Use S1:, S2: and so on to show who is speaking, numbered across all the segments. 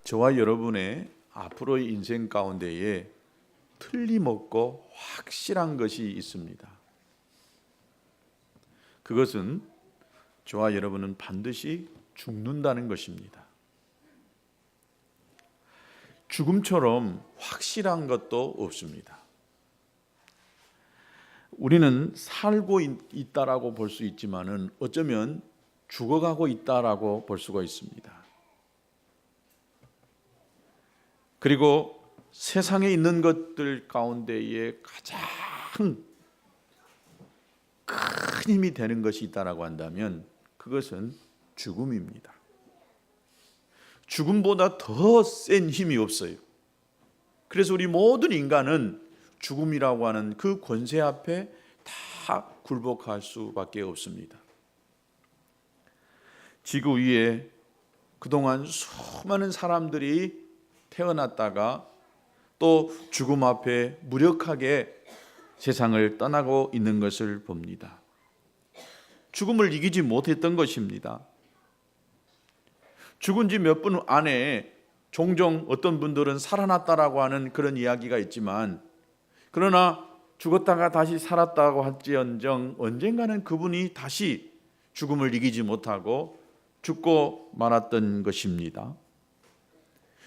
S1: 저와 여러분의 앞으로의 인생 가운데에 틀림없고 확실한 것이 있습니다. 그것은 저와 여러분은 반드시 죽는다는 것입니다. 죽음처럼 확실한 것도 없습니다. 우리는 살고 있다라고 볼 수 있지만은 어쩌면 죽어가고 있다라고 볼 수가 있습니다. 그리고 세상에 있는 것들 가운데에 가장 큰 힘이 되는 것이 있다라고 한다면 그것은 죽음입니다. 죽음보다 더 센 힘이 없어요. 그래서 우리 모든 인간은 죽음이라고 하는 그 권세 앞에 다 굴복할 수밖에 없습니다. 지구 위에 그동안 수많은 사람들이 태어났다가 또 죽음 앞에 무력하게 세상을 떠나고 있는 것을 봅니다. 죽음을 이기지 못했던 것입니다. 죽은 지 몇 분 안에 종종 어떤 분들은 살아났다라고 하는 그런 이야기가 있지만, 그러나 죽었다가 다시 살았다고 할지언정 언젠가는 그분이 다시 죽음을 이기지 못하고 죽고 말았던 것입니다.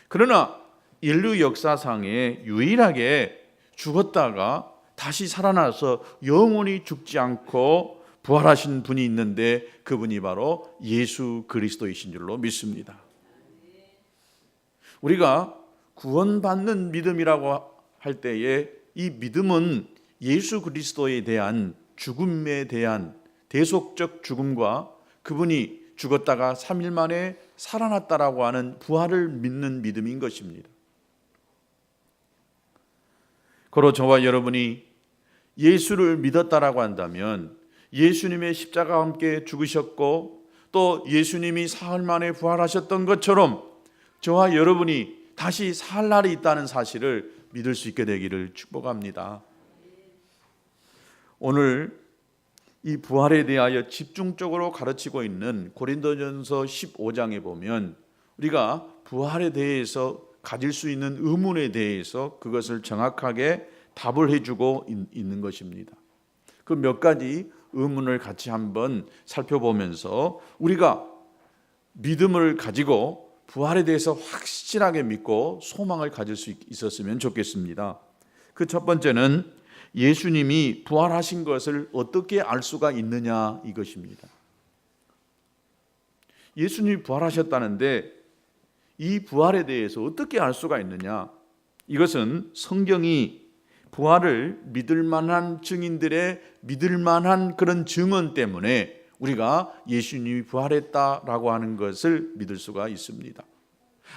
S1: 그러나 인류 역사상에 유일하게 죽었다가 다시 살아나서 영원히 죽지 않고 부활하신 분이 있는데 그분이 바로 예수 그리스도이신 줄로 믿습니다. 우리가 구원받는 믿음이라고 할 때에 이 믿음은 예수 그리스도에 대한 죽음에 대한 대속적 죽음과 그분이 죽었다가 3일 만에 살아났다라고 하는 부활을 믿는 믿음인 것입니다. 고로 저와 여러분이 예수를 믿었다라고 한다면 예수님의 십자가와 함께 죽으셨고 또 예수님이 사흘 만에 부활하셨던 것처럼 저와 여러분이 다시 살 날이 있다는 사실을 믿을 수 있게 되기를 축복합니다. 오늘 이 부활에 대하여 집중적으로 가르치고 있는 고린도전서 15장에 보면 우리가 부활에 대해서 가질 수 있는 의문에 대해서 그것을 정확하게 답을 해주고 있는 것입니다. 그 몇 가지 의문을 같이 한번 살펴보면서 우리가 믿음을 가지고 부활에 대해서 확실하게 믿고 소망을 가질 수 있었으면 좋겠습니다. 그 첫 번째는 예수님이 부활하신 것을 어떻게 알 수가 있느냐 이것입니다. 예수님이 부활하셨다는데 이 부활에 대해서 어떻게 알 수가 있느냐? 이것은 성경이 부활을 믿을 만한 증인들의 믿을 만한 그런 증언 때문에 우리가 예수님이 부활했다라고 하는 것을 믿을 수가 있습니다.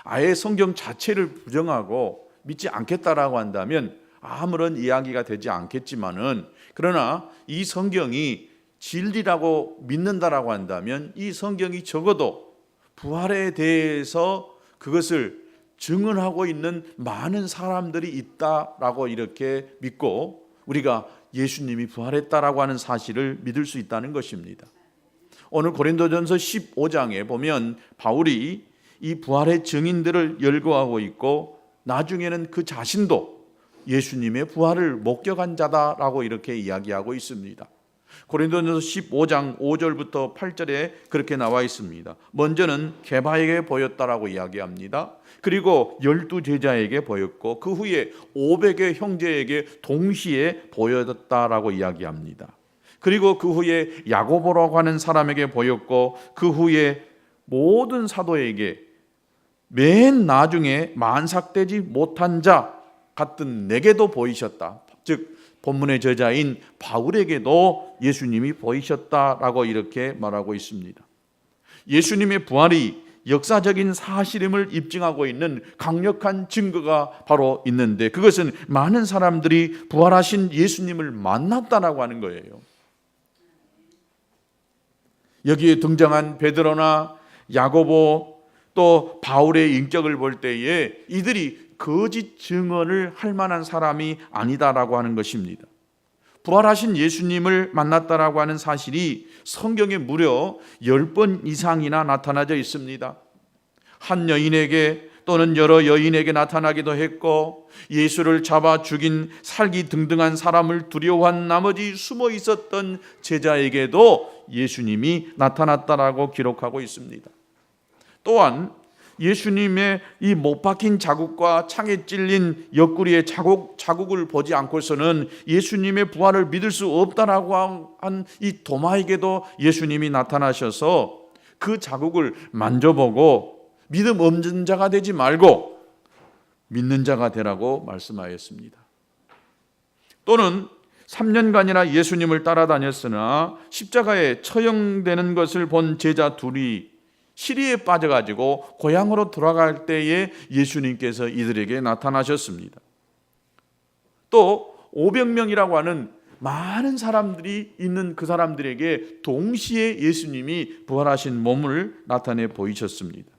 S1: 아예 성경 자체를 부정하고 믿지 않겠다라고 한다면 아무런 이야기가 되지 않겠지만은, 그러나 이 성경이 진리라고 믿는다라고 한다면 이 성경이 적어도 부활에 대해서 그것을 증언하고 있는 많은 사람들이 있다라고 이렇게 믿고 우리가 예수님이 부활했다라고 하는 사실을 믿을 수 있다는 것입니다. 오늘 고린도전서 15장에 보면 바울이 이 부활의 증인들을 열거하고 있고 나중에는 그 자신도 예수님의 부활을 목격한 자다라고 이렇게 이야기하고 있습니다. 고린도전서 15장 5절부터 8절에 그렇게 나와 있습니다. 먼저는 게바에게 보였다라고 이야기합니다. 그리고 12제자에게 보였고 그 후에 500의 형제에게 동시에 보였다라고 이야기합니다. 그리고 그 후에 야고보라고 하는 사람에게 보였고 그 후에 모든 사도에게 맨 나중에 만삭되지 못한 자 같은 내게도 보이셨다. 즉 본문의 저자인 바울에게도 예수님이 보이셨다라고 이렇게 말하고 있습니다. 예수님의 부활이 역사적인 사실임을 입증하고 있는 강력한 증거가 바로 있는데 그것은 많은 사람들이 부활하신 예수님을 만났다라고 하는 거예요. 여기에 등장한 베드로나 야고보 또 바울의 인격을 볼 때에 이들이 거짓 증언을 할 만한 사람이 아니다라고 하는 것입니다. 부활하신 예수님을 만났다라고 하는 사실이 성경에 무려 10번 이상이나 나타나져 있습니다. 한 여인에게 또는 여러 여인에게 나타나기도 했고 예수를 잡아 죽인 살기 등등한 사람을 두려워한 나머지 숨어 있었던 제자에게도 예수님이 나타났다라고 기록하고 있습니다. 또한 예수님의 이 못 박힌 자국과 창에 찔린 옆구리의 자국을 보지 않고서는 예수님의 부활을 믿을 수 없다라고 한 이 도마에게도 예수님이 나타나셔서 그 자국을 만져보고 믿음 없는 자가 되지 말고 믿는 자가 되라고 말씀하였습니다. 또는 3년간이나 예수님을 따라다녔으나 십자가에 처형되는 것을 본 제자 둘이 시리에 빠져가지고 고향으로 돌아갈 때에 예수님께서 이들에게 나타나셨습니다. 또 500명이라고 하는 많은 사람들이 있는 그 사람들에게 동시에 예수님이 부활하신 몸을 나타내 보이셨습니다.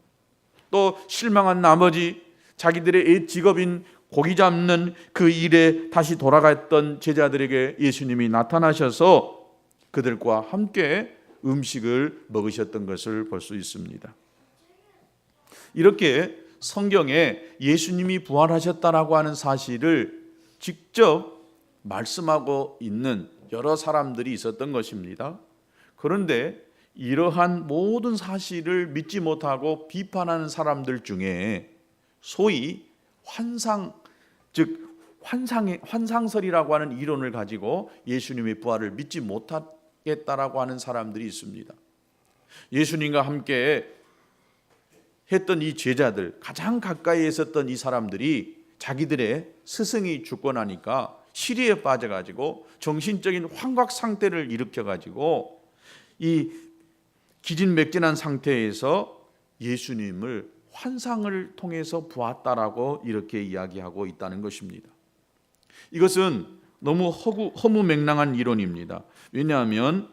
S1: 또 실망한 나머지 자기들의 직업인 고기 잡는 그 일에 다시 돌아갔던 제자들에게 예수님이 나타나셔서 그들과 함께 음식을 먹으셨던 것을 볼 수 있습니다. 이렇게 성경에 예수님이 부활하셨다라고 하는 사실을 직접 말씀하고 있는 여러 사람들이 있었던 것입니다. 그런데 이러한 모든 사실을 믿지 못하고 비판하는 사람들 중에 소위 환상설이라고 하는 이론을 가지고 예수님의 부활을 믿지 못하겠다라고 하는 사람들이 있습니다. 예수님과 함께 했던 이 제자들, 가장 가까이 있었던 이 사람들이 자기들의 스승이 죽고 나니까 시리에 빠져가지고 정신적인 환각 상태를 일으켜가지고 이 기진맥진한 상태에서 예수님을 환상을 통해서 보았다라고 이렇게 이야기하고 있다는 것입니다. 이것은 너무 허무맹랑한 이론입니다. 왜냐하면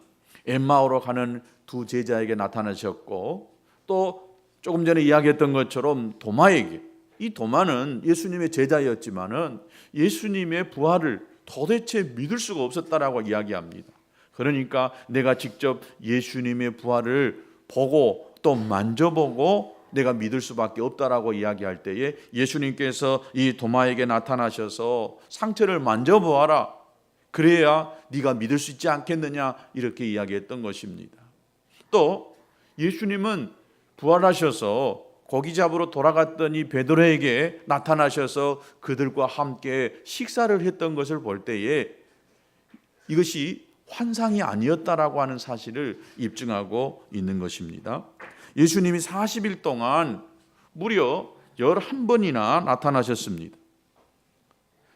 S1: 엠마오로 가는 두 제자에게 나타나셨고 또 조금 전에 이야기했던 것처럼 도마에게, 이 도마는 예수님의 제자였지만은 예수님의 부활을 도대체 믿을 수가 없었다라고 이야기합니다. 그러니까 내가 직접 예수님의 부활을 보고 또 만져보고 내가 믿을 수밖에 없다라고 이야기할 때에 예수님께서 이 도마에게 나타나셔서 상처를 만져보아라, 그래야 네가 믿을 수 있지 않겠느냐, 이렇게 이야기했던 것입니다. 또 예수님은 부활하셔서 고기 잡으러 돌아갔던 이 베드로에게 나타나셔서 그들과 함께 식사를 했던 것을 볼 때에 이것이 환상이 아니었다라고 하는 사실을 입증하고 있는 것입니다. 예수님이 40일 동안 무려 11번이나 나타나셨습니다.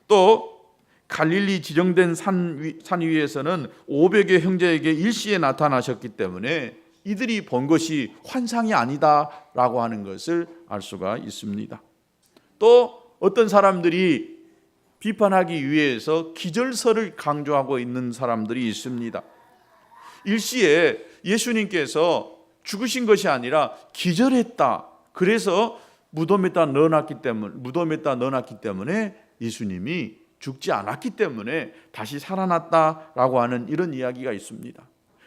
S1: 또 갈릴리 지정된 산 위에서는 500의 형제에게 일시에 나타나셨기 때문에 이들이 본 것이 환상이 아니다라고 하는 것을 알 수가 있습니다. 또 어떤 사람들이 비판하기 위해서 기절설을 강조하고 있는 사람들이 있습니다. 일시에 예수님께서 죽으신 것이 아니라 기절했다. 그래서 무덤에다 넣어놨기 때문에 예수님이 죽지 않았기 때문에 다시 살아났다라고 하는 이런 이야기가 있습니다.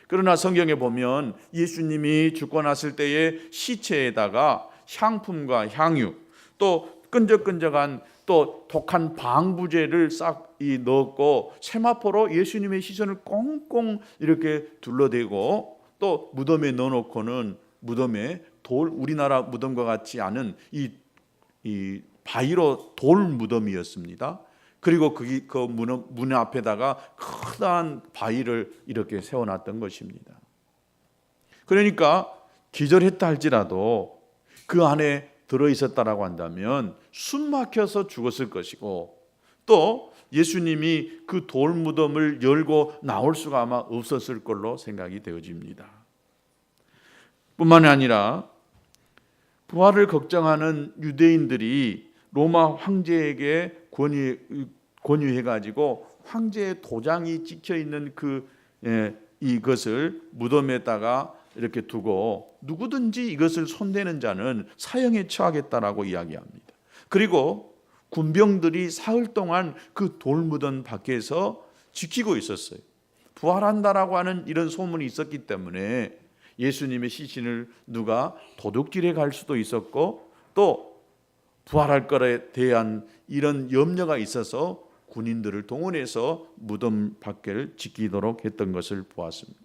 S1: 그러나 성경에 보면 예수님이 죽고 났을 때에 시체에다가 향품과 향유, 또 끈적끈적한 또 독한 방부제를 싹 넣었고 세마포로 예수님의 시선을 꽁꽁 이렇게 둘러대고 또 무덤에 넣어놓고는 무덤에 우리나라 무덤과 같지 않은 이 바위로 돌 무덤이었습니다. 그리고 그 문 앞에다가 크다란 바위를 이렇게 세워놨던 것입니다. 그러니까 기절했다 할지라도 그 안에 들어있었다라고 한다면 숨 막혀서 죽었을 것이고 또 예수님이 그 돌 무덤을 열고 나올 수가 아마 없었을 걸로 생각이 되어집니다. 뿐만 아니라 부활을 걱정하는 유대인들이 로마 황제에게 권유해가지고 황제의 도장이 찍혀있는 이것을 무덤에다가 이렇게 두고 누구든지 이것을 손대는 자는 사형에 처하겠다라고 이야기합니다. 그리고 군병들이 사흘 동안 그 돌무덤 밖에서 지키고 있었어요. 부활한다라고 하는 이런 소문이 있었기 때문에 예수님의 시신을 누가 도둑질해 갈 수도 있었고 또 부활할 것에 대한 이런 염려가 있어서 군인들을 동원해서 무덤 밖을 지키도록 했던 것을 보았습니다.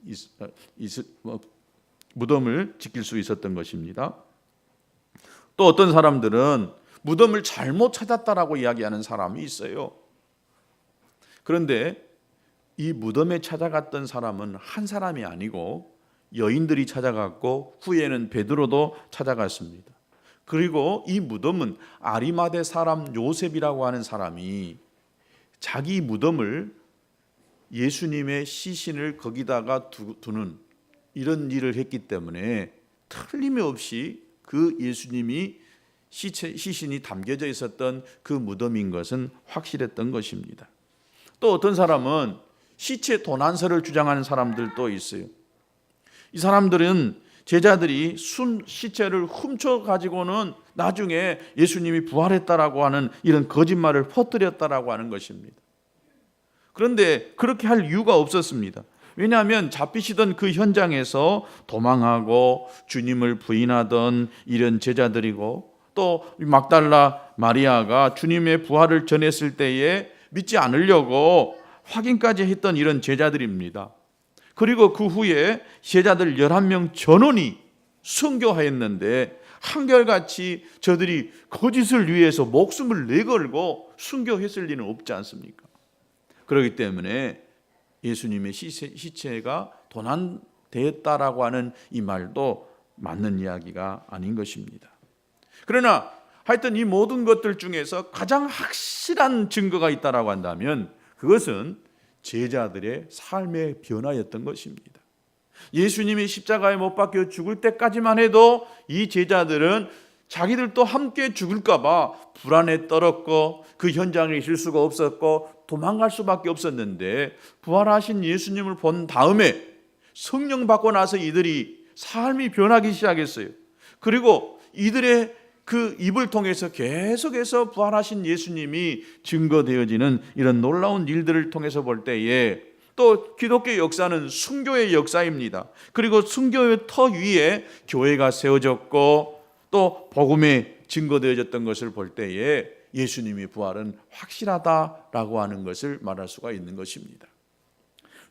S1: 무덤을 지킬 수 있었던 것입니다. 또 어떤 사람들은 무덤을 잘못 찾았다라고 이야기하는 사람이 있어요. 그런데 이 무덤에 찾아갔던 사람은 한 사람이 아니고 여인들이 찾아갔고 후에는 베드로도 찾아갔습니다. 그리고 이 무덤은 아리마대 사람 요셉이라고 하는 사람이 자기 무덤을 예수님의 시신을 거기다가 두는 이런 일을 했기 때문에 틀림없이 그 예수님이 시신이 담겨져 있었던 그 무덤인 것은 확실했던 것입니다. 또 어떤 사람은 시체 도난설을 주장하는 사람들도 있어요. 이 사람들은 제자들이 시체를 훔쳐 가지고는 나중에 예수님이 부활했다라고 하는 이런 거짓말을 퍼뜨렸다라고 하는 것입니다. 그런데 그렇게 할 이유가 없었습니다. 왜냐하면 잡히시던 그 현장에서 도망하고 주님을 부인하던 이런 제자들이고 또 막달라 마리아가 주님의 부활을 전했을 때에 믿지 않으려고 확인까지 했던 이런 제자들입니다. 그리고 그 후에 제자들 11명 전원이 순교하였는데 한결같이 저들이 거짓을 위해서 목숨을 내걸고 순교했을 리는 없지 않습니까? 그렇기 때문에 예수님의 시체가 도난되었다라고 하는 이 말도 맞는 이야기가 아닌 것입니다. 그러나 하여튼 이 모든 것들 중에서 가장 확실한 증거가 있다라고 한다면 그것은 제자들의 삶의 변화였던 것입니다. 예수님이 십자가에 못 박혀 죽을 때까지만 해도 이 제자들은 자기들도 함께 죽을까 봐 불안에 떨었고 그 현장에 있을 수가 없었고 도망갈 수밖에 없었는데 부활하신 예수님을 본 다음에 성령 받고 나서 이들이 삶이 변하기 시작했어요. 그리고 이들의 그 입을 통해서 계속해서 부활하신 예수님이 증거되어지는 이런 놀라운 일들을 통해서 볼 때에 또 기독교 역사는 순교의 역사입니다. 그리고 순교의 터 위에 교회가 세워졌고 또 복음에 증거되어졌던 것을 볼 때에 예수님의 부활은 확실하다라고 하는 것을 말할 수가 있는 것입니다.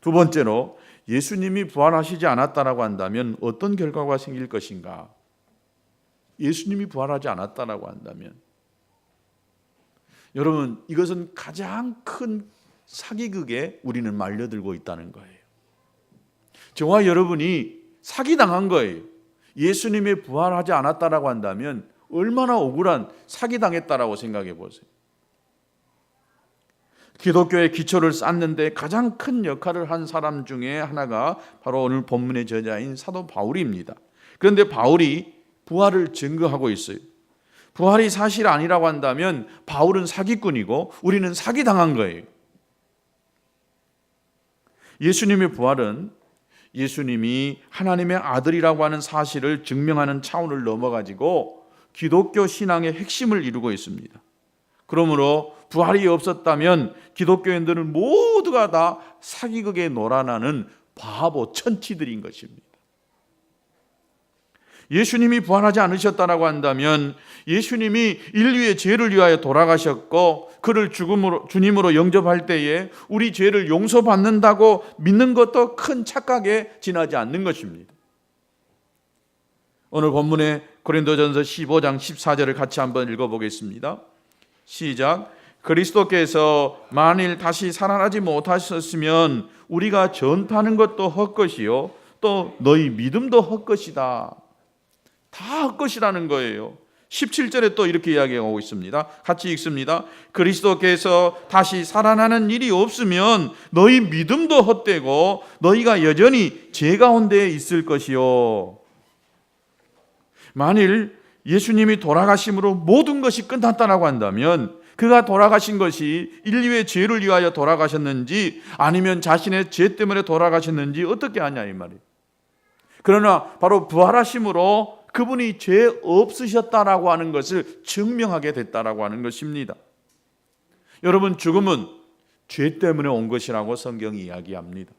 S1: 두 번째로 예수님이 부활하시지 않았다라고 한다면 어떤 결과가 생길 것인가? 예수님이 부활하지 않았다라고 한다면 여러분 이것은 가장 큰 사기극에 우리는 말려들고 있다는 거예요. 저와 여러분이 사기당한 거예요. 예수님이 부활하지 않았다라고 한다면 얼마나 억울한 사기당했다라고 생각해 보세요. 기독교의 기초를 쌓는데 가장 큰 역할을 한 사람 중에 하나가 바로 오늘 본문의 저자인 사도 바울입니다. 그런데 바울이 부활을 증거하고 있어요. 부활이 사실 아니라고 한다면 바울은 사기꾼이고 우리는 사기당한 거예요. 예수님의 부활은 예수님이 하나님의 아들이라고 하는 사실을 증명하는 차원을 넘어가지고 기독교 신앙의 핵심을 이루고 있습니다. 그러므로 부활이 없었다면 기독교인들은 모두가 다 사기극에 놀아나는 바보 천치들인 것입니다. 예수님이 부활하지 않으셨다라고 한다면 예수님이 인류의 죄를 위하여 돌아가셨고 그를 주님으로 영접할 때에 우리 죄를 용서받는다고 믿는 것도 큰 착각에 지나지 않는 것입니다. 오늘 본문의 고린도전서 15장 14절을 같이 한번 읽어보겠습니다. 시작. 그리스도께서 만일 다시 살아나지 못하셨으면 우리가 전파하는 것도 헛것이요 또 너희 믿음도 헛것이다. 다 헛것이라는 거예요. 17절에 또 이렇게 이야기하고 있습니다. 같이 읽습니다. 그리스도께서 다시 살아나는 일이 없으면 너희 믿음도 헛되고 너희가 여전히 죄 가운데 있을 것이요. 만일 예수님이 돌아가심으로 모든 것이 끝났다라고 한다면 그가 돌아가신 것이 인류의 죄를 위하여 돌아가셨는지 아니면 자신의 죄 때문에 돌아가셨는지 어떻게 아냐 이 말이에요. 그러나 바로 부활하심으로 그분이 죄 없으셨다라고 하는 것을 증명하게 됐다라고 하는 것입니다. 여러분 죽음은 죄 때문에 온 것이라고 성경이 이야기합니다.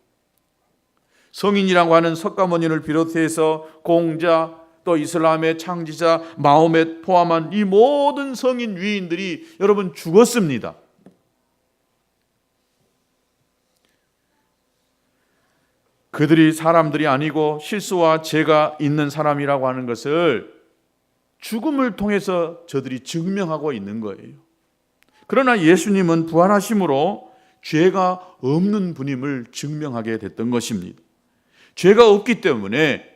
S1: 성인이라고 하는 석가모니를 비롯해서 공자, 또 이슬람의 창지자 마호멧 포함한 이 모든 성인 위인들이 여러분 죽었습니다. 그들이 사람들이 아니고 실수와 죄가 있는 사람이라고 하는 것을 죽음을 통해서 저들이 증명하고 있는 거예요. 그러나 예수님은 부활하심으로 죄가 없는 분임을 증명하게 됐던 것입니다. 죄가 없기 때문에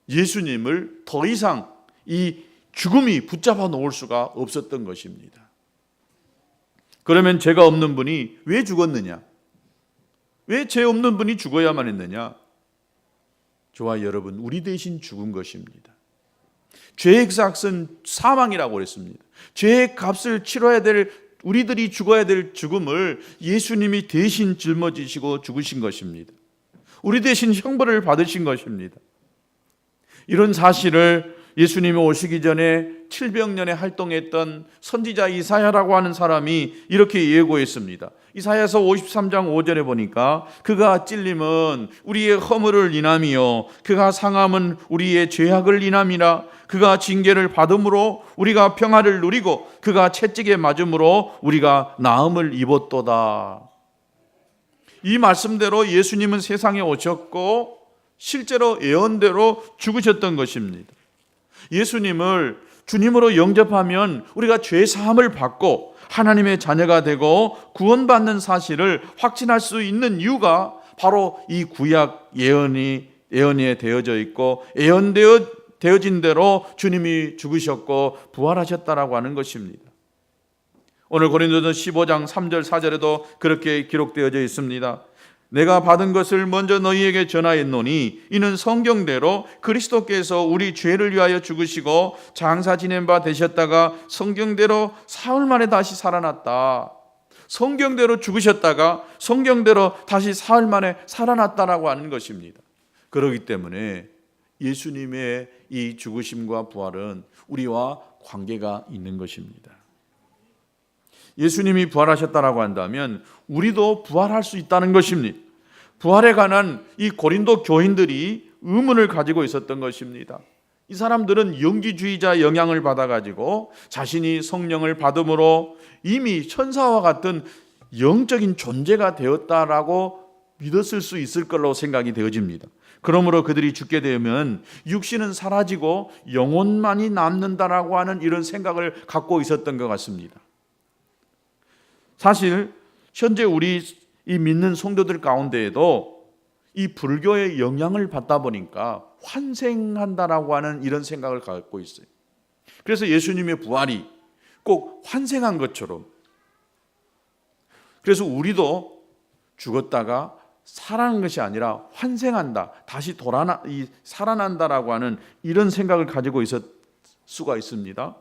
S1: 예수님을 더 이상 이 죽음이 붙잡아 놓을 수가 없었던 것입니다. 그러면 죄가 없는 분이 왜 죽었느냐? 왜 죄 없는 분이 죽어야만 했느냐? 저와 여러분, 우리 대신 죽은 것입니다. 죄의 삭은 사망이라고 그랬습니다. 죄의 값을 치러야 될, 우리들이 죽어야 될 죽음을 예수님이 대신 짊어지시고 죽으신 것입니다. 우리 대신 형벌을 받으신 것입니다. 이런 사실을 예수님이 오시기 전에 700년에 활동했던 선지자 이사야라고 하는 사람이 이렇게 예고했습니다. 이사야서 53장 5절에 보니까 그가 찔림은 우리의 허물을 인함이요 그가 상함은 우리의 죄악을 인함이라. 그가 징계를 받음으로 우리가 평화를 누리고 그가 채찍에 맞음으로 우리가 나음을 입었도다. 이 말씀대로 예수님은 세상에 오셨고 실제로 예언대로 죽으셨던 것입니다. 예수님을 주님으로 영접하면 우리가 죄 사함을 받고 하나님의 자녀가 되고 구원받는 사실을 확신할 수 있는 이유가 바로 이 구약 예언이 되어져 있고 예언되어진 대로 주님이 죽으셨고 부활하셨다라고 하는 것입니다. 오늘 고린도전서 15장 3절 4절에도 그렇게 기록되어져 있습니다. 내가 받은 것을 먼저 너희에게 전하였노니 이는 성경대로 그리스도께서 우리 죄를 위하여 죽으시고 장사 지낸 바 되셨다가 성경대로 사흘 만에 다시 살아났다. 성경대로 죽으셨다가 성경대로 다시 사흘 만에 살아났다라고 하는 것입니다. 그렇기 때문에 예수님의 이 죽으심과 부활은 우리와 관계가 있는 것입니다. 예수님이 부활하셨다라고 한다면 우리도 부활할 수 있다는 것입니다. 부활에 관한 이 고린도 교인들이 의문을 가지고 있었던 것입니다. 이 사람들은 영기주의자 영향을 받아가지고 자신이 성령을 받음으로 이미 천사와 같은 영적인 존재가 되었다라고 믿었을 수 있을 걸로 생각이 되어집니다. 그러므로 그들이 죽게 되면 육신은 사라지고 영혼만이 남는다라고 하는 이런 생각을 갖고 있었던 것 같습니다. 사실 현재 우리 이 믿는 성도들 가운데에도 이 불교의 영향을 받다 보니까 환생한다라고 하는 이런 생각을 갖고 있어요. 그래서 예수님의 부활이 꼭 환생한 것처럼, 그래서 우리도 죽었다가 살아난 것이 아니라 환생한다, 다시 살아난다라고 하는 이런 생각을 가지고 있을 수가 있습니다.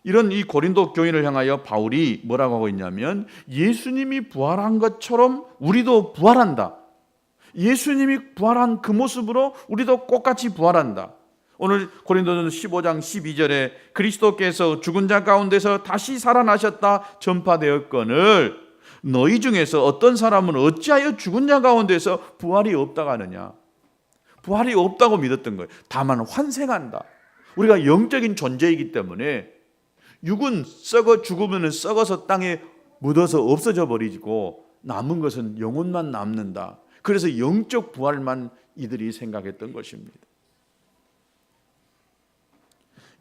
S1: 이런 이 고린도 교인을 향하여 바울이 뭐라고 하고 있냐면 예수님이 부활한 것처럼 우리도 부활한다. 예수님이 부활한 그 모습으로 우리도 똑같이 부활한다. 오늘 고린도전서 15장 12절에 그리스도께서 죽은 자 가운데서 다시 살아나셨다 전파되었거늘 너희 중에서 어떤 사람은 어찌하여 죽은 자 가운데서 부활이 없다고 하느냐. 부활이 없다고 믿었던 거예요. 다만 환생한다. 우리가 영적인 존재이기 때문에 육은 죽으면 썩어서 땅에 묻어서 없어져 버리고 남은 것은 영혼만 남는다. 그래서 영적 부활만 이들이 생각했던 것입니다.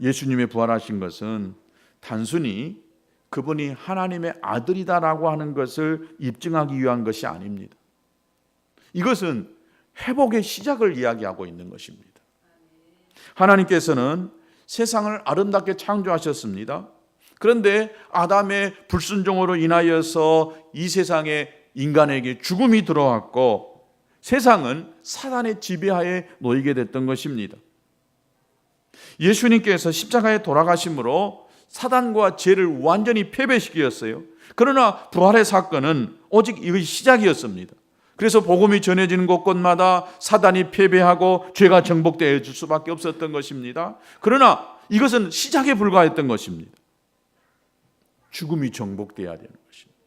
S1: 예수님의 부활하신 것은 단순히 그분이 하나님의 아들이다라고 하는 것을 입증하기 위한 것이 아닙니다. 이것은 회복의 시작을 이야기하고 있는 것입니다. 하나님께서는 세상을 아름답게 창조하셨습니다. 그런데 아담의 불순종으로 인하여서 이 세상에 인간에게 죽음이 들어왔고 세상은 사단의 지배하에 놓이게 됐던 것입니다. 예수님께서 십자가에 돌아가심으로 사단과 죄를 완전히 패배시켰어요. 그러나 부활의 사건은 오직 이것이 시작이었습니다. 그래서 복음이 전해지는 곳곳마다 사단이 패배하고 죄가 정복되어 줄 수밖에 없었던 것입니다. 그러나 이것은 시작에 불과했던 것입니다. 죽음이 정복되어야 되는 것입니다.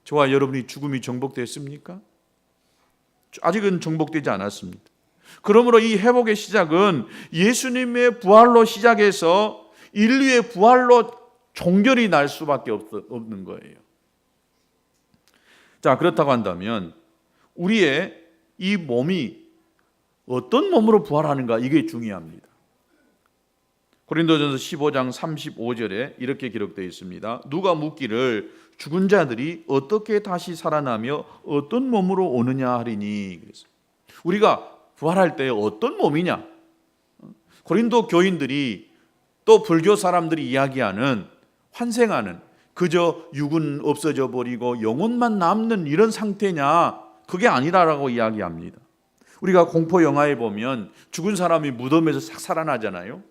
S1: 저와 여러분이 죽음이 정복됐습니까? 아직은 정복되지 않았습니다. 그러므로 이 회복의 시작은 예수님의 부활로 시작해서 인류의 부활로 종결이 날 수밖에 없는 거예요. 자, 그렇다고 한다면 우리의 이 몸이 어떤 몸으로 부활하는가, 이게 중요합니다. 고린도전서 15장 35절에 이렇게 기록되어 있습니다. 누가 묻기를 죽은 자들이 어떻게 다시 살아나며 어떤 몸으로 오느냐 하리니. 그래서 우리가 부활할 때 어떤 몸이냐, 고린도 교인들이 또 불교 사람들이 이야기하는 환생하는, 그저 육은 없어져 버리고 영혼만 남는 이런 상태냐, 그게 아니라라고 이야기합니다. 우리가 공포 영화에 보면 죽은 사람이 무덤에서 싹 살아나잖아요.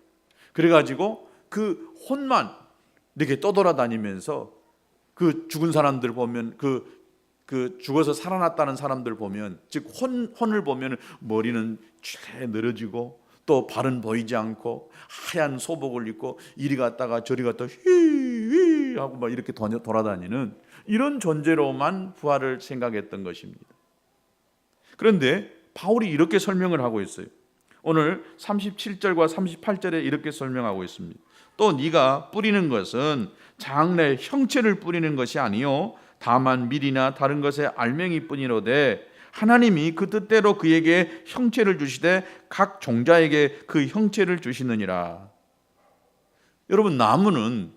S1: 그래가지고 그 혼만 이렇게 떠돌아다니면서 그 죽은 사람들 보면 그 죽어서 살아났다는 사람들 보면, 즉 혼을 보면 머리는 쥐레 늘어지고 또 발은 보이지 않고 하얀 소복을 입고 이리 갔다가 저리 갔다가 휘 하고 막 이렇게 돌아다니는 이런 존재로만 부활을 생각했던 것입니다. 그런데 바울이 이렇게 설명을 하고 있어요. 오늘 37절과 38절에 이렇게 설명하고 있습니다. 또 네가 뿌리는 것은 장래 형체를 뿌리는 것이 아니요 다만 밀이나 다른 것의 알맹이 뿐이로되 하나님이 그 뜻대로 그에게 형체를 주시되 각 종자에게 그 형체를 주시느니라. 여러분, 나무는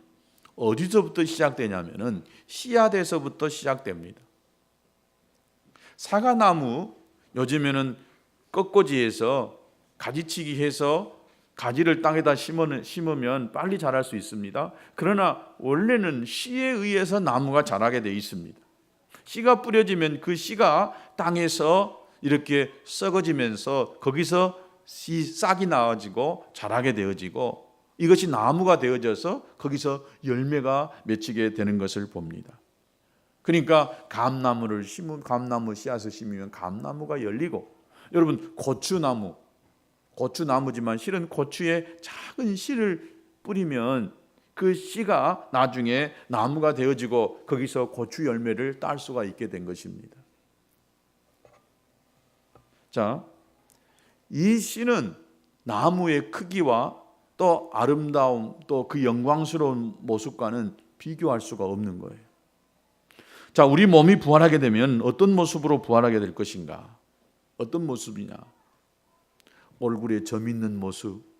S1: 어디서부터 시작되냐면은 씨앗에서부터 시작됩니다. 사과나무 요즘에는 꺾꽂이해서 가지치기 해서 가지를 땅에다 심으면 빨리 자랄 수 있습니다. 그러나 원래는 씨에 의해서 나무가 자라게 되어 있습니다. 씨가 뿌려지면 그 씨가 땅에서 이렇게 썩어지면서 거기서 싹이 나와지고 자라게 되어지고, 이것이 나무가 되어져서 거기서 열매가 맺히게 되는 것을 봅니다. 그러니까 감나무 씨앗을 심으면 감나무가 열리고, 여러분 고추나무지만 실은 고추에 작은 씨를 뿌리면 그 씨가 나중에 나무가 되어지고 거기서 고추 열매를 딸 수가 있게 된 것입니다. 자, 이 씨는 나무의 크기와 또 아름다움, 또 그 영광스러운 모습과는 비교할 수가 없는 거예요. 자, 우리 몸이 부활하게 되면 어떤 모습으로 부활하게 될 것인가? 어떤 모습이냐? 얼굴에 점 있는 모습,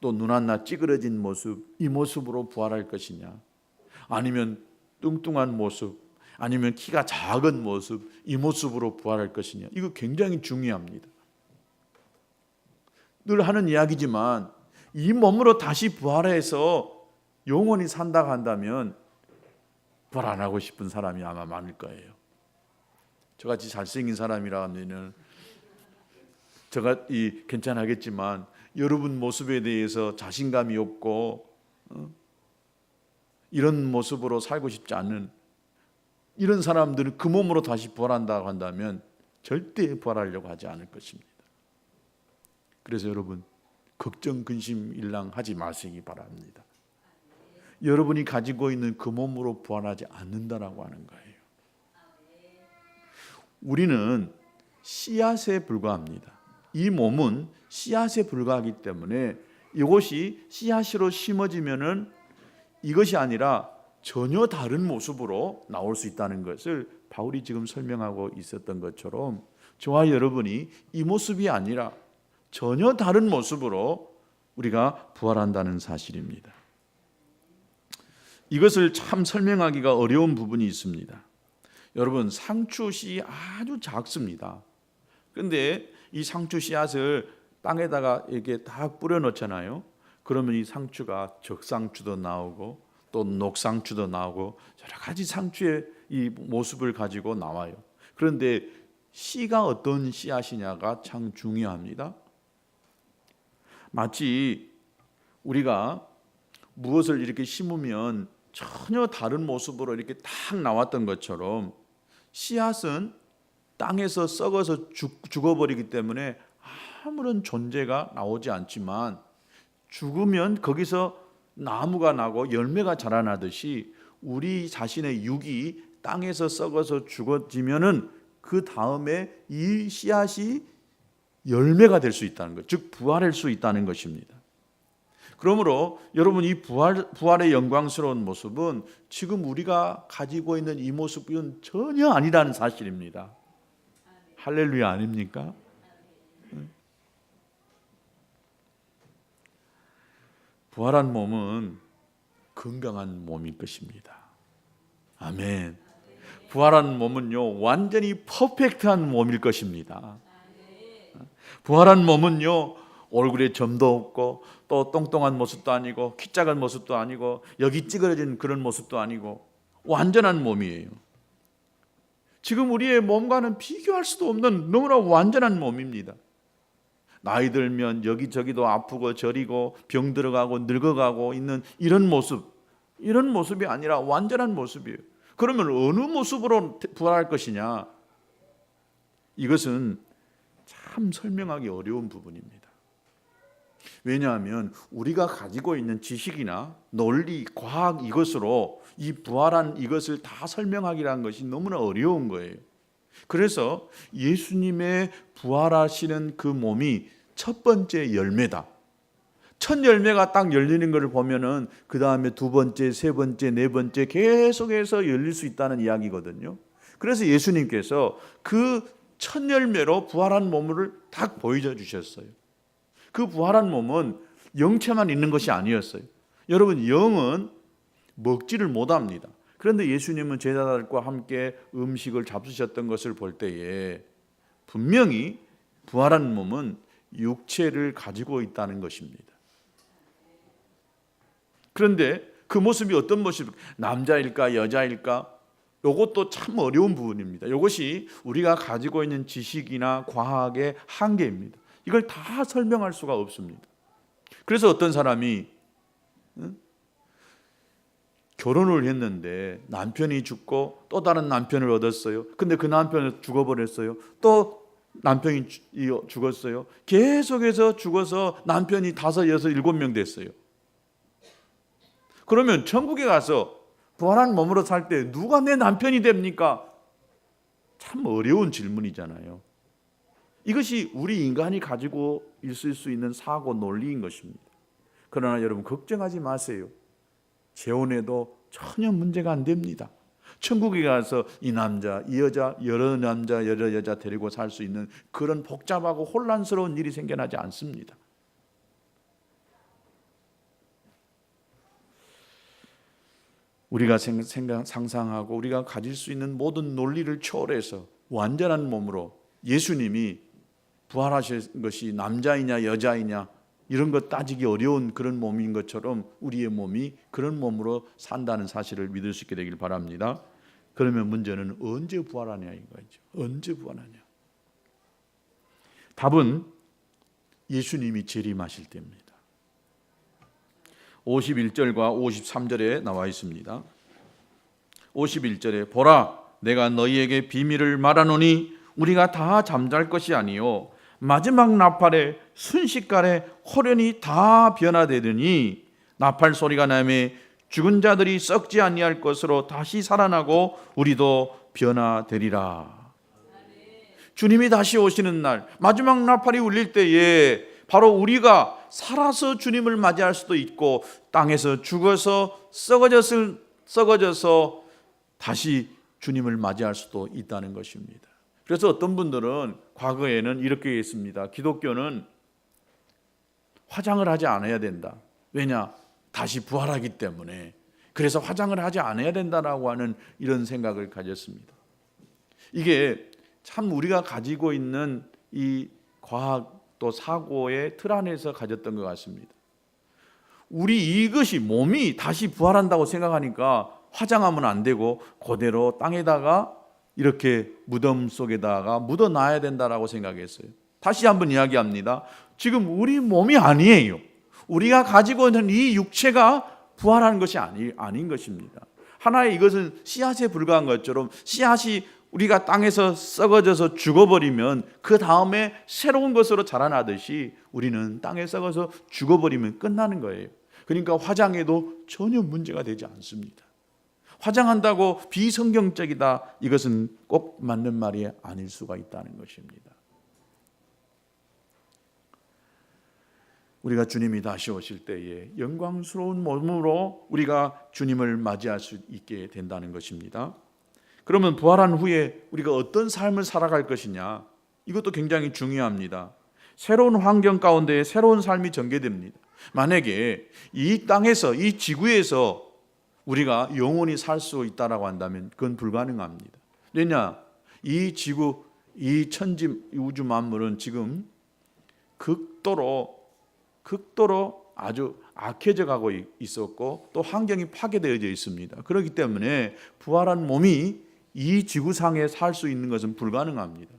S1: 또 눈 하나 찌그러진 모습, 이 모습으로 부활할 것이냐? 아니면 뚱뚱한 모습, 아니면 키가 작은 모습, 이 모습으로 부활할 것이냐? 이거 굉장히 중요합니다. 늘 하는 이야기지만 이 몸으로 다시 부활해서 영원히 산다고 한다면 부활 안 하고 싶은 사람이 아마 많을 거예요. 저같이 잘생긴 사람이라 하면은 제가 괜찮겠지만 여러분 모습에 대해서 자신감이 없고 이런 모습으로 살고 싶지 않은 이런 사람들은 그 몸으로 다시 부활한다고 한다면 절대 부활하려고 하지 않을 것입니다. 그래서 여러분, 걱정, 근심, 일랑 하지 마시기 바랍니다. 여러분이 가지고 있는 그 몸으로 부활하지 않는다라고 하는 거예요. 우리는 씨앗에 불과합니다. 이 몸은 씨앗에 불과하기 때문에 이것이 씨앗으로 심어지면은 이것이 아니라 전혀 다른 모습으로 나올 수 있다는 것을 바울이 지금 설명하고 있었던 것처럼 저와 여러분이 이 모습이 아니라 전혀 다른 모습으로 우리가 부활한다는 사실입니다. 이것을 참 설명하기가 어려운 부분이 있습니다. 여러분, 상추씨 아주 작습니다. 그런데 이 상추 씨앗을 땅에다가 이렇게 다 뿌려 놓잖아요. 그러면 이 상추가 적상추도 나오고 또 녹상추도 나오고 여러 가지 상추의 이 모습을 가지고 나와요. 그런데 씨가 어떤 씨앗이냐가 참 중요합니다. 마치 우리가 무엇을 이렇게 심으면 전혀 다른 모습으로 이렇게 딱 나왔던 것처럼 씨앗은 땅에서 썩어서 죽어버리기 때문에 아무런 존재가 나오지 않지만 죽으면 거기서 나무가 나고 열매가 자라나듯이 우리 자신의 육이 땅에서 썩어서 죽어지면은 그 다음에 이 씨앗이 열매가 될 수 있다는 것, 즉 부활할 수 있다는 것입니다. 그러므로 여러분, 이 부활의 영광스러운 모습은 지금 우리가 가지고 있는 이 모습은 전혀 아니라는 사실입니다. 할렐루야 아닙니까? 부활한 몸은 건강한 몸일 것입니다. 아멘. 부활한 몸은요, 완전히 퍼펙트한 몸일 것입니다. 부활한 몸은요, 얼굴에 점도 없고 또 똥똥한 모습도 아니고 키 작은 모습도 아니고 여기 찌그러진 그런 모습도 아니고 완전한 몸이에요. 지금 우리의 몸과는 비교할 수도 없는 너무나 완전한 몸입니다. 나이 들면 여기저기도 아프고 저리고 병 들어가고 늙어가고 있는 이런 모습이 아니라 완전한 모습이에요. 그러면 어느 모습으로 부활할 것이냐? 이것은 참 설명하기 어려운 부분입니다. 왜냐하면 우리가 가지고 있는 지식이나 논리, 과학 이것으로 이 부활한 이것을 다 설명하기란 것이 너무나 어려운 거예요. 그래서 예수님의 부활하시는 그 몸이 첫 번째 열매다. 첫 열매가 딱 열리는 것을 보면은 그 다음에 두 번째, 세 번째, 네 번째 계속해서 열릴 수 있다는 이야기거든요. 그래서 예수님께서 그 첫 열매로 부활한 몸을 딱 보여주셨어요. 그 부활한 몸은 영체만 있는 것이 아니었어요. 여러분, 영은 먹지를 못합니다. 그런데 예수님은 제자들과 함께 음식을 잡수셨던 것을 볼 때에 분명히 부활한 몸은 육체를 가지고 있다는 것입니다. 그런데 그 모습이 어떤 모습일까? 남자일까 여자일까? 이것도 참 어려운 부분입니다. 이것이 우리가 가지고 있는 지식이나 과학의 한계입니다. 이걸 다 설명할 수가 없습니다. 그래서 어떤 사람이 결혼을 했는데 남편이 죽고 또 다른 남편을 얻었어요. 근데 그 남편은 죽어버렸어요. 또 남편이 죽었어요. 계속해서 죽어서 남편이 5, 6, 7명 됐어요. 그러면 천국에 가서 부활한 몸으로 살 때 누가 내 남편이 됩니까? 참 어려운 질문이잖아요. 이것이 우리 인간이 가지고 있을 수 있는 사고 논리인 것입니다. 그러나 여러분 걱정하지 마세요. 재혼해도 전혀 문제가 안 됩니다. 천국에 가서 이 남자, 이 여자, 여러 남자, 여러 여자 데리고 살 수 있는 그런 복잡하고 혼란스러운 일이 생겨나지 않습니다. 우리가 상상하고 우리가 가질 수 있는 모든 논리를 초월해서 완전한 몸으로 예수님이 부활하신 것이 남자이냐 여자이냐 이런 것 따지기 어려운 그런 몸인 것처럼 우리의 몸이 그런 몸으로 산다는 사실을 믿을 수 있게 되길 바랍니다. 그러면 문제는 언제 부활하냐 이거죠. 언제 부활하냐? 답은 예수님이 재림하실 때입니다. 51절과 53절에 나와 있습니다. 51절에 보라 내가 너희에게 비밀을 말하노니 우리가 다 잠잘 것이 아니요 마지막 나팔에 순식간에 호련히 다 변화되더니 나팔 소리가 나매 죽은 자들이 썩지 아니할 것으로 다시 살아나고 우리도 변화되리라. 주님이 다시 오시는 날 마지막 나팔이 울릴 때에 바로 우리가 살아서 주님을 맞이할 수도 있고 땅에서 죽어서 썩어져서 다시 주님을 맞이할 수도 있다는 것입니다. 그래서 어떤 분들은 과거에는 이렇게 했습니다. 기독교는 화장을 하지 않아야 된다. 왜냐? 다시 부활하기 때문에. 그래서 화장을 하지 않아야 된다라고 하는 이런 생각을 가졌습니다. 이게 참 우리가 가지고 있는 이 과학 또 사고의 틀 안에서 가졌던 것 같습니다. 우리 이것이 몸이 다시 부활한다고 생각하니까 화장하면 안 되고 그대로 땅에다가 이렇게 무덤 속에다가 묻어놔야 된다라고 생각했어요. 다시 한번 이야기합니다. 지금 우리 몸이 아니에요. 우리가 가지고 있는 이 육체가 부활하는 것이 아닌 것입니다. 하나의 이것은 씨앗에 불과한 것처럼 씨앗이 우리가 땅에서 썩어져서 죽어버리면 그 다음에 새로운 것으로 자라나듯이 우리는 땅에 썩어서 죽어버리면 끝나는 거예요. 그러니까 화장해도 전혀 문제가 되지 않습니다. 화장한다고 비성경적이다, 이것은 꼭 맞는 말이 아닐 수가 있다는 것입니다. 우리가 주님이 다시 오실 때에 영광스러운 몸으로 우리가 주님을 맞이할 수 있게 된다는 것입니다. 그러면 부활한 후에 우리가 어떤 삶을 살아갈 것이냐, 이것도 굉장히 중요합니다. 새로운 환경 가운데 새로운 삶이 전개됩니다. 만약에 이 땅에서, 이 지구에서 우리가 영원히 살 수 있다라고 한다면 그건 불가능합니다. 왜냐? 이 지구, 이 천지 우주 만물은 지금 극도로 아주 악해져 가고 있었고 또 환경이 파괴되어져 있습니다. 그렇기 때문에 부활한 몸이 이 지구상에 살 수 있는 것은 불가능합니다.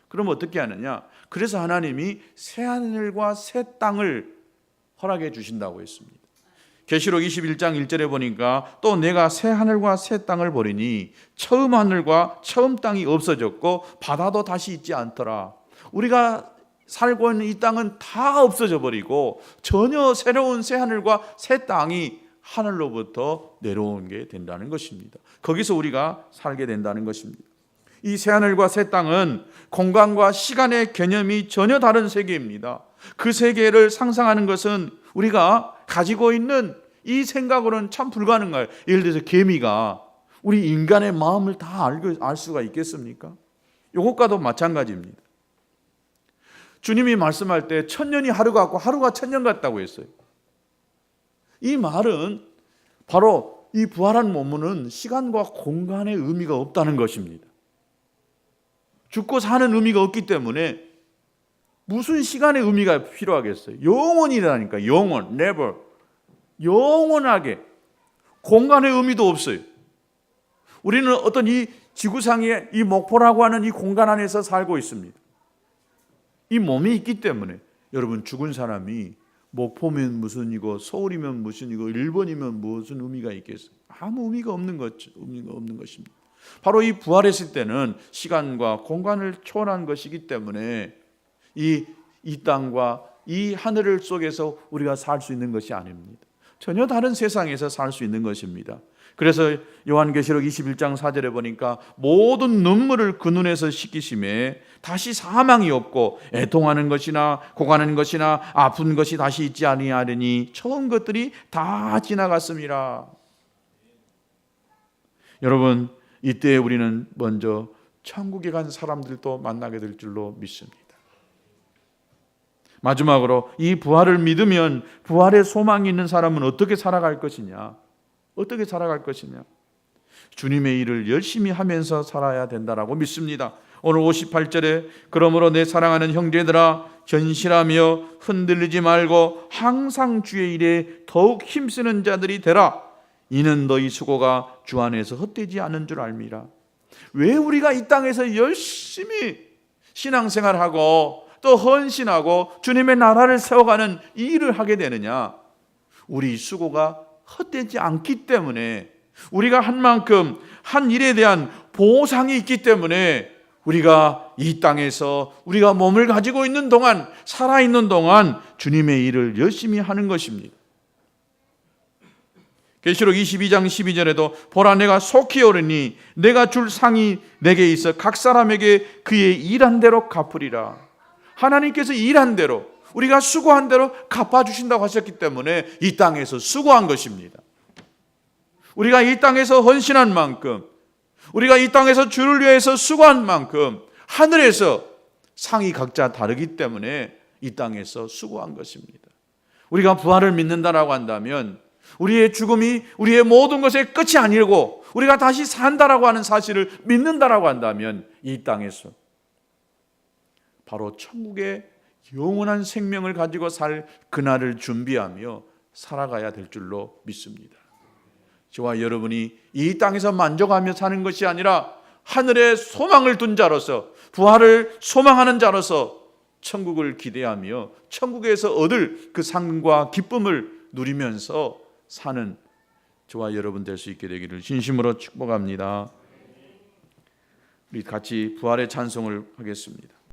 S1: 그럼 어떻게 하느냐? 그래서 하나님이 새 하늘과 새 땅을 허락해 주신다고 했습니다. 계시록 21장 1절에 보니까 또 내가 새 하늘과 새 땅을 보리니 처음 하늘과 처음 땅이 없어졌고 바다도 다시 있지 않더라. 우리가 살고 있는 이 땅은 다 없어져 버리고 전혀 새로운 새 하늘과 새 땅이 하늘로부터 내려온 게 된다는 것입니다. 거기서 우리가 살게 된다는 것입니다. 이 새 하늘과 새 땅은 공간과 시간의 개념이 전혀 다른 세계입니다. 그 세계를 상상하는 것은 우리가 가지고 있는 이 생각으로는 참 불가능해요. 예를 들어서 개미가 우리 인간의 마음을 다 알 수가 있겠습니까? 이것과도 마찬가지입니다. 주님이 말씀할 때 천년이 하루 같고 하루가 천년 같다고 했어요. 이 말은 바로 이 부활한 몸은 시간과 공간의 의미가 없다는 것입니다. 죽고 사는 의미가 없기 때문에 무슨 시간의 의미가 필요하겠어요? 영원이라니까. 영원, never. 영원하게. 공간의 의미도 없어요. 우리는 어떤 이 지구상의 이 목포라고 하는 이 공간 안에서 살고 있습니다. 이 몸이 있기 때문에 여러분, 죽은 사람이 목포면 무슨 이고 서울이면 무슨 이고 일본이면 무슨 의미가 있겠어요? 아무 의미가 없는 것입니다. 바로 이 부활했을 때는 시간과 공간을 초월한 것이기 때문에 이 땅과 이 하늘 속에서 우리가 살 수 있는 것이 아닙니다. 전혀 다른 세상에서 살 수 있는 것입니다. 그래서 요한계시록 21장 4절에 보니까 모든 눈물을 그 눈에서 씻기심에 다시 사망이 없고 애통하는 것이나 고가는 것이나 아픈 것이 다시 있지 아니하리니 처음 것들이 다 지나갔습니다. 여러분, 이때 우리는 먼저 천국에 간 사람들도 만나게 될 줄로 믿습니다. 마지막으로 이 부활을 믿으면 부활의 소망이 있는 사람은 어떻게 살아갈 것이냐? 어떻게 살아갈 것이냐? 주님의 일을 열심히 하면서 살아야 된다라고 믿습니다. 오늘 58절에 그러므로 내 사랑하는 형제들아 견실하며 흔들리지 말고 항상 주의 일에 더욱 힘쓰는 자들이 되라. 이는 너희 수고가 주 안에서 헛되지 않은 줄 알미라. 왜 우리가 이 땅에서 열심히 신앙생활하고 또 헌신하고 주님의 나라를 세워가는 이 일을 하게 되느냐? 우리 수고가 헛되지 않기 때문에, 우리가 한 만큼 한 일에 대한 보상이 있기 때문에 우리가 이 땅에서 우리가 몸을 가지고 있는 동안, 살아있는 동안 주님의 일을 열심히 하는 것입니다. 계시록 22장 12절에도 보라 내가 속히 오르니 내가 줄 상이 내게 있어 각 사람에게 그의 일한 대로 갚으리라. 하나님께서 일한 대로, 우리가 수고한 대로 갚아주신다고 하셨기 때문에 이 땅에서 수고한 것입니다. 우리가 이 땅에서 헌신한 만큼, 우리가 이 땅에서 주를 위해서 수고한 만큼 하늘에서 상이 각자 다르기 때문에 이 땅에서 수고한 것입니다. 우리가 부활을 믿는다라고 한다면 우리의 죽음이 우리의 모든 것의 끝이 아니고 우리가 다시 산다라고 하는 사실을 믿는다라고 한다면 이 땅에서 바로 천국의 영원한 생명을 가지고 살 그날을 준비하며 살아가야 될 줄로 믿습니다. 저와 여러분이 이 땅에서 만족하며 사는 것이 아니라 하늘에 소망을 둔 자로서, 부활을 소망하는 자로서 천국을 기대하며 천국에서 얻을 그 상과 기쁨을 누리면서 사는 저와 여러분 될 수 있게 되기를 진심으로 축복합니다. 우리 같이 부활의 찬송을 하겠습니다.